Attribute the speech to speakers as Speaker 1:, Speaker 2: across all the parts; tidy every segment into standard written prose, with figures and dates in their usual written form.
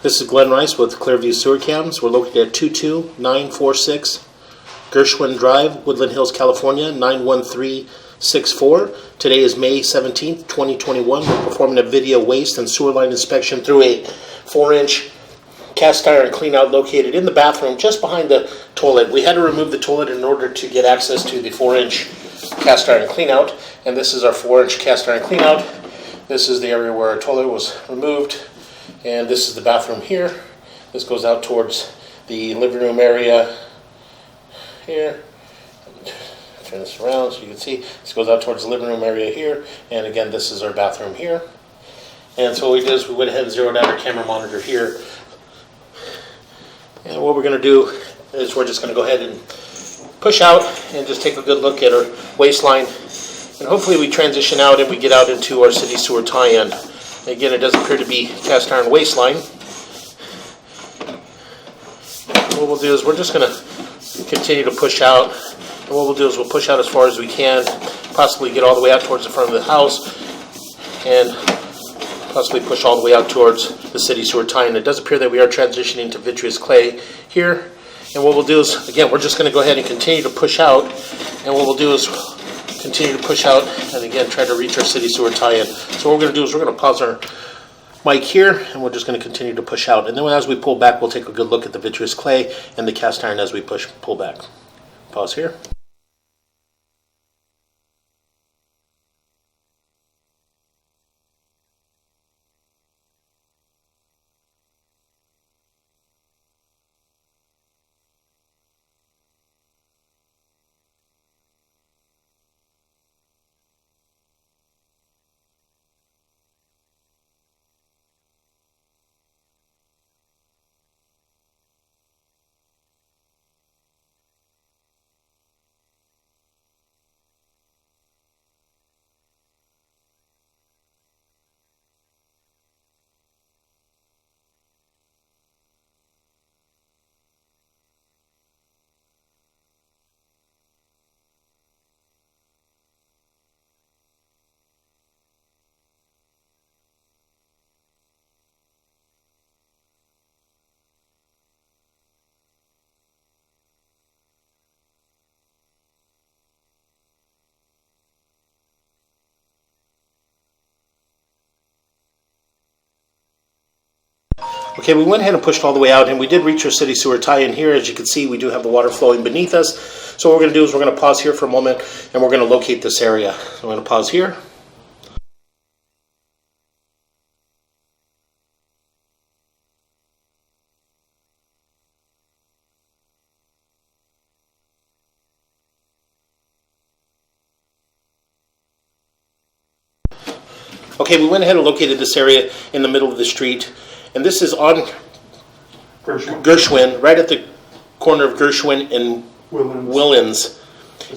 Speaker 1: This is Glenn Rice with Clearview Sewer Cams. We're located at 22946 Gershwin Drive, Woodland Hills, California, 91364. Today is May 17th, 2021. We're performing a video waste and sewer line inspection through a 4-inch cast iron cleanout located in the bathroom just behind the toilet. We had to remove the toilet in order to get access to the 4-inch cast iron cleanout, and this is our 4-inch cast iron cleanout. This is the area where our toilet was removed, and this is the bathroom here. This goes out towards the living room area here. Turn this around so you can see. This goes out towards the living room area here, and again, this is our bathroom here. And so what we did is we went ahead and zeroed out our camera monitor here. And what we're going to do is we're just going to go ahead and push out and just take a good look at our waistline. And hopefully we transition out and we get out into our city sewer tie-in. Again, it does appear to be cast iron waistline. What we'll do is we're just going to continue to push out. And what we'll do is we'll push out as far as we can, possibly get all the way out towards the front of the house, and possibly push all the way out towards the city sewer tie-in. It does appear that we are transitioning to vitreous clay here. And what we'll do is, again, we're just going to go ahead and continue to push out. And what we'll do is continue to push out and again try to reach our city sewer tie-in. So what we're going to do is we're going to pause our mic here and we're just going to continue to push out. And then as we pull back, we'll take a good look at the vitreous clay and the cast iron as we pull back. Pause here. Okay, we went ahead and pushed all the way out, and we did reach our city sewer tie-in here. As you can see, we do have the water flowing beneath us. So what we're going to do is we're going to pause here for a moment, and we're going to locate this area. So I'm going to pause here. Okay, we went ahead and located this area in the middle of the street. And this is on Gershwin, right at the corner of Gershwin and Woodland.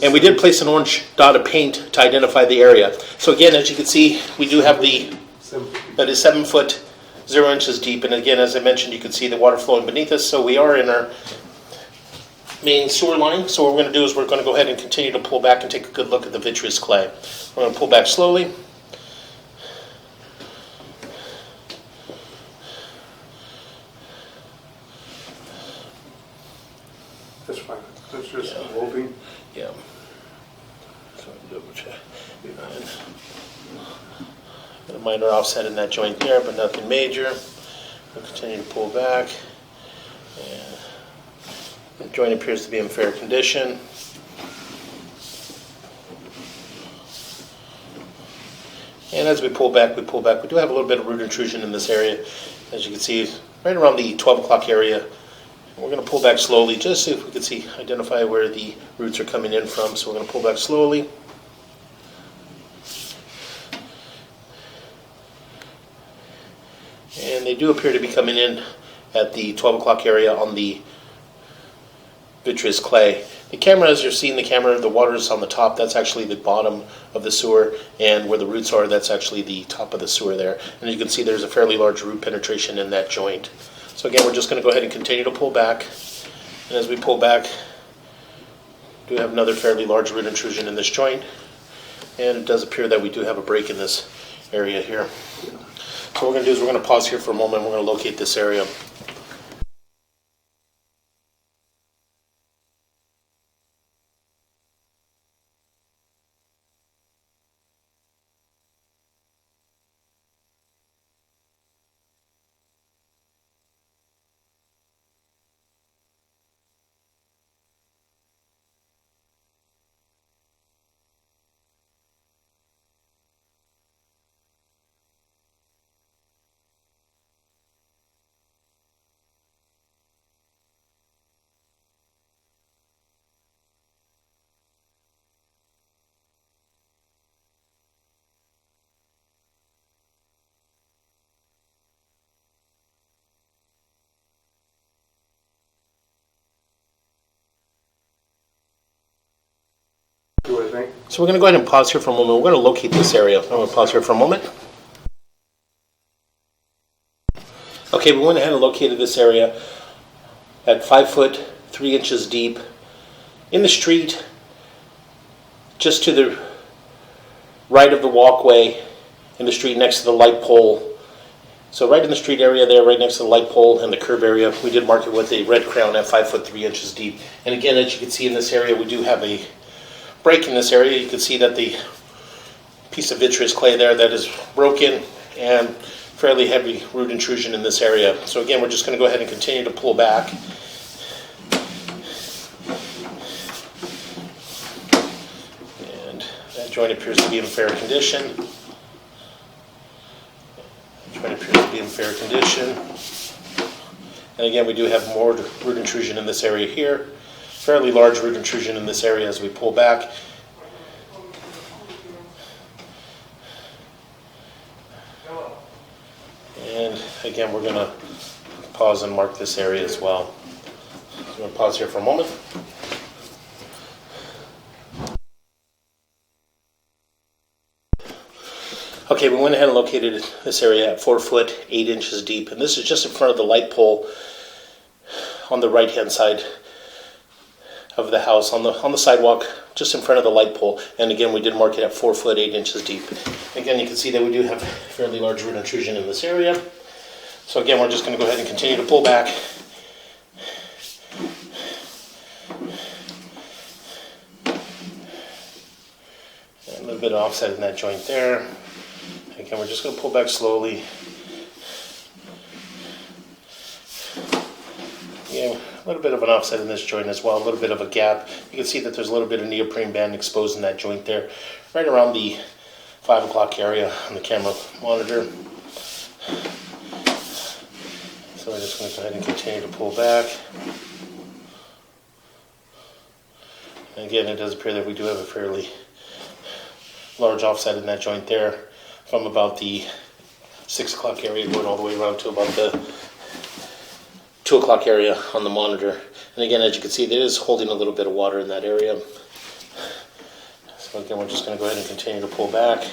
Speaker 1: And we did place an orange dot of paint to identify the area. So again, as you can see, we do have that is 7 foot, 0 inches deep. And again, as I mentioned, you can see the water flowing beneath us. So we are in our main sewer line. So what we're going to do is we're going to go ahead and continue to pull back and take a good look at the vitreous clay. We're going to pull back slowly.
Speaker 2: That's fine. That's just moving.
Speaker 1: Yeah. So double check. Got a minor offset in that joint there, but nothing major. We'll continue to pull back. And the joint appears to be in fair condition. And as we pull back, we do have a little bit of root intrusion in this area. As you can see, right around the 12 o'clock area. We're going to pull back slowly just so if we can identify where the roots are coming in from. So we're going to pull back slowly. And they do appear to be coming in at the 12 o'clock area on the vitreous clay. The camera, as you're seeing the camera, the water is on the top. That's actually the bottom of the sewer. And where the roots are, that's actually the top of the sewer there. And you can see there's a fairly large root penetration in that joint. So again, we're just going to go ahead and continue to pull back. And as we pull back, we do have another fairly large root intrusion in this joint. And it does appear that we do have a break in this area here. So what we're going to do is we're going to pause here for a moment. We're going to locate this area.
Speaker 2: Do I think?
Speaker 1: So we're going to go ahead and pause here for a moment. We're going to locate this area. I'm going to pause here for a moment. Okay, we went ahead and located this area at 5 foot 3 inches deep in the street, just to the right of the walkway in the street next to the light pole. So right in the street area there, right next to the light pole and the curb area, we did mark it with a red crown at 5 foot 3 inches deep. And again, as you can see in this area, we do have a break in this area. You can see that the piece of vitreous clay there that is broken, and fairly heavy root intrusion in this area. So again, we're just going to go ahead and continue to pull back. And that joint appears to be in fair condition. Joint appears to be in fair condition. And again, we do have more root intrusion in this area here. Fairly large root intrusion in this area as we pull back. And again, we're going to pause and mark this area as well. So I'm going to pause here for a moment. Okay, we went ahead and located this area at 4 foot 8 inches deep, and this is just in front of the light pole on the right hand side of the house, on the sidewalk, just in front of the light pole. And again, we did mark it at 4 foot 8 inches deep. Again, you can see that we do have fairly large root intrusion in this area. So again, we're just going to go ahead and continue to pull back. And a little bit of offset in that joint there. Again, we're just going to pull back slowly. Yeah, a little bit of an offset in this joint as well, a little bit of a gap. You can see that there's a little bit of neoprene band exposed in that joint there, right around the 5 o'clock area on the camera monitor. So we're just going to go ahead and continue to pull back. And again, it does appear that we do have a fairly large offset in that joint there, from about the 6 o'clock area going all the way around to about the 2 o'clock area on the monitor. And again, as you can see, it is holding a little bit of water in that area. So again, we're just going to go ahead and continue to pull back.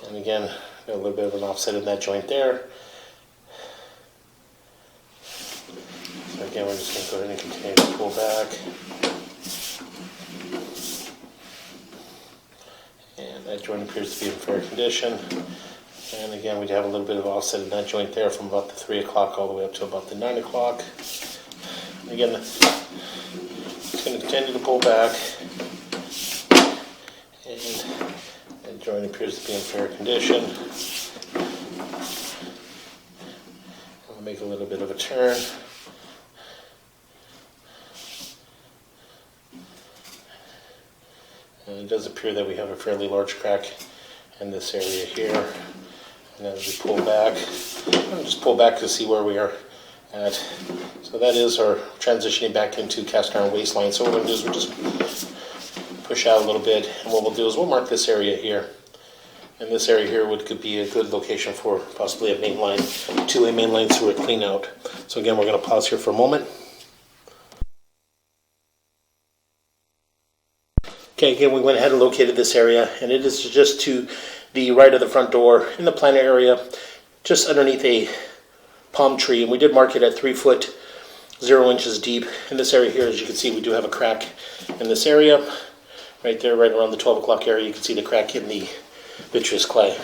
Speaker 1: And again, got a little bit of an offset in that joint there. So again, we're just going to go ahead and continue to pull back. And that joint appears to be in fair condition. And again, we have a little bit of offset in that joint there from about the 3 o'clock all the way up to about the 9 o'clock. Again, it's going to continue to pull back. And that joint appears to be in fair condition. I'll make a little bit of a turn. And it does appear that we have a fairly large crack in this area here. And as we pull back, I'll just pull back to see where we are at. So that is our transitioning back into cast iron waistline. So what we'll do is we'll just push out a little bit, and what we'll do is we'll mark this area here. And this area here could be a good location for possibly a main line, 2A main line through a clean out. So again, we're going to pause here for a moment. Okay, again, we went ahead and located this area, and it is just to the right of the front door in the planter area, just underneath a palm tree. And we did mark it at 3 foot 0 inches deep. In this area here, as you can see, we do have a crack in this area. Right there, right around the 12 o'clock area, you can see the crack in the vitreous clay.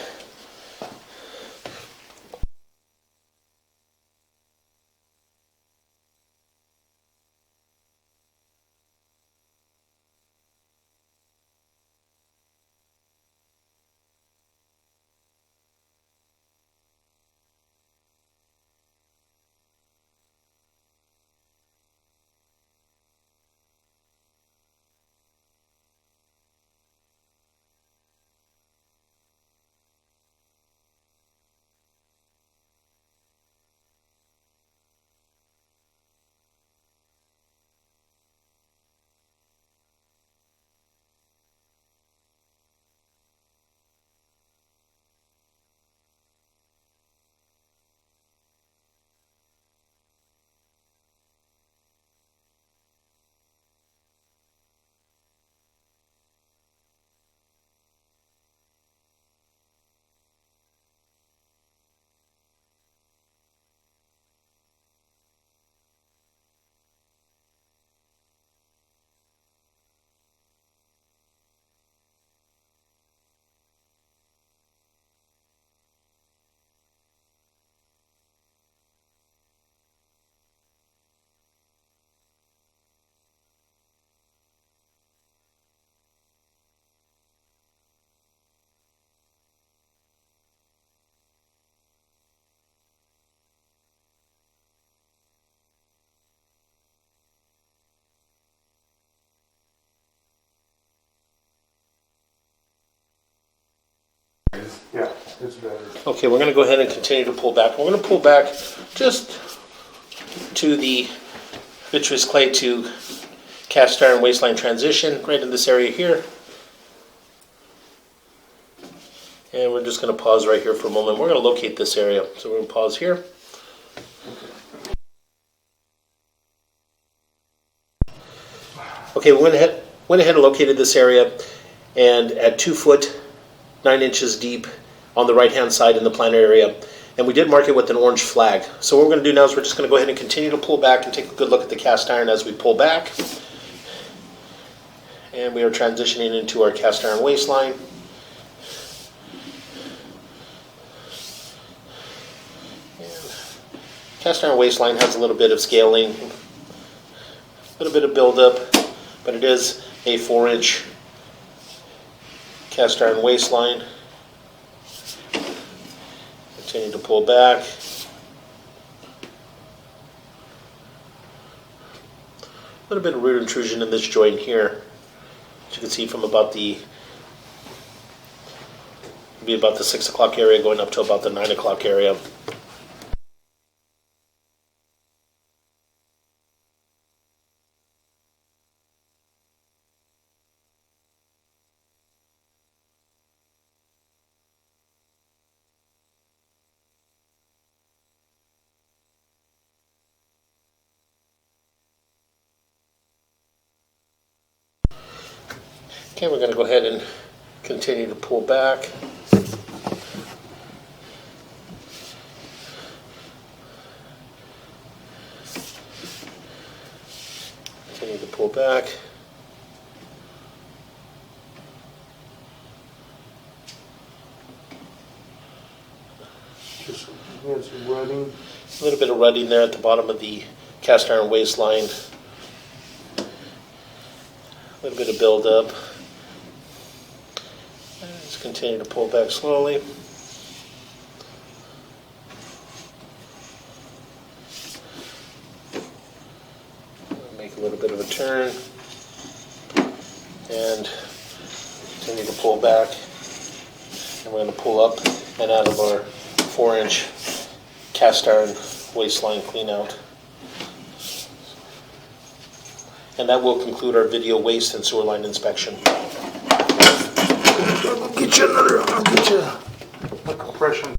Speaker 2: Yeah, it's better.
Speaker 1: Okay, we're going to go ahead and continue to pull back. We're going to pull back just to the vitreous clay to cast iron waistline transition, right in this area here. And we're just going to pause right here for a moment. We're going to locate this area. So we're going to pause here. Okay, we went ahead and located this area, and at 2 foot 9 inches deep on the right hand side in the planar area, and we did mark it with an orange flag. So what we're going to do now is we're just going to go ahead and continue to pull back and take a good look at the cast iron as we pull back. And we are transitioning into our cast iron waistline. And cast iron waistline has a little bit of scaling, a little bit of buildup, but it is a 4-inch cast iron waistline. Continue to pull back. A little bit of root intrusion in this joint here. As you can see from about the 6 o'clock area going up to about the 9 o'clock area. Okay, we're going to go ahead and continue to pull back. Continue to pull back.
Speaker 2: Just had some rutting.
Speaker 1: A little bit of rutting there at the bottom of the cast iron waistline. A little bit of buildup. Just continue to pull back slowly. Make a little bit of a turn. And continue to pull back. And we're going to pull up and out of our 4-inch cast iron waistline clean out. And that will conclude our video waist and sewer line inspection.
Speaker 2: I'll get you another, I'll get you a compression